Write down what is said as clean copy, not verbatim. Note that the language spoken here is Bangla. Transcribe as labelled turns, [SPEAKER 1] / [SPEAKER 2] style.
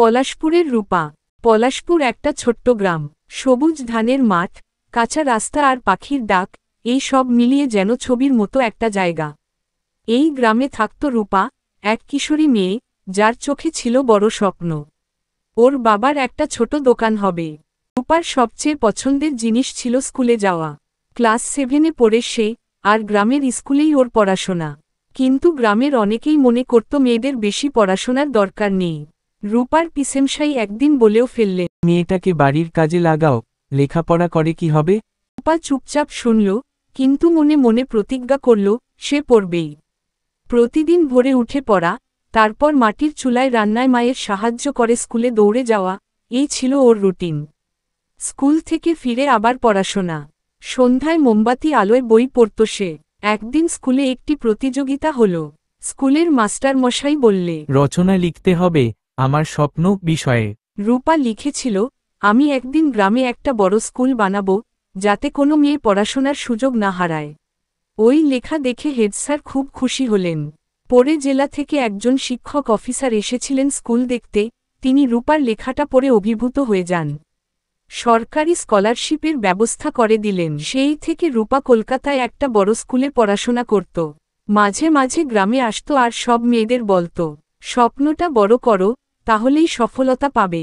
[SPEAKER 1] পলাশপুরের রূপা। পলাশপুর একটা ছোট্ট গ্রাম, সবুজ ধানের মাঠ, কাঁচা রাস্তা আর পাখির ডাক, এই সব মিলিয়ে যেন ছবির মতো একটা জায়গা। এই গ্রামে থাকত রূপা, এক কিশোরী মেয়ে, যার চোখে ছিল বড় স্বপ্ন। ওর বাবার একটা ছোট দোকান হবে। রূপার সবচেয়ে পছন্দের জিনিস ছিল স্কুলে যাওয়া। ক্লাস 7-এ পড়ে সে, আর গ্রামের স্কুলেই ওর পড়াশোনা। কিন্তু গ্রামের অনেকেই মনে করত মেয়েদের বেশি পড়াশোনার দরকার নেই। রূপার পিসেমশাই একদিন বলেও ফেললেন,
[SPEAKER 2] মেয়েটাকে বাড়ির কাজে লাগাও, লেখাপড়া করে কি হবে?
[SPEAKER 1] রূপা চুপচাপ শুনল, কিন্তু মনে মনে প্রতিজ্ঞা করল, সে পড়বেই। প্রতিদিন ভোরে উঠে পড়া, তারপর মাটির চুলায় রান্নায় মায়ের সাহায্য করে স্কুলে দৌড়ে যাওয়া, এই ছিল ওর রুটিন। স্কুল থেকে ফিরে আবার পড়াশোনা। সন্ধ্যায় মোমবাতি আলোয় বই পড়ত সে। একদিন স্কুলে একটি প্রতিযোগিতা হল। স্কুলের মাস্টারমশাই বললে,
[SPEAKER 2] রচনা লিখতে হবে আমার স্বপ্ন বিষয়ে।
[SPEAKER 1] রূপা লিখেছিল, আমি একদিন গ্রামে একটা বড় স্কুল বানাবো, যাতে কোনো মেয়ে পড়াশোনার সুযোগ না হারায়। ওই লেখা দেখে হেডস্যার খুব খুশি হলেন। পরে জেলা থেকে একজন শিক্ষক অফিসার এসেছিলেন স্কুল দেখতে, তিনি রূপার লেখাটা পড়ে অভিভূত হয়ে যান। সরকারি স্কলারশিপের ব্যবস্থা করে দিলেন। সেই থেকে রূপা কলকাতায় একটা বড় স্কুলে পড়াশোনা করত। মাঝে মাঝে গ্রামে আসত আর সব মেয়েদের বলত, স্বপ্নটা বড় করো, তাহলেই সফলতা পাবে।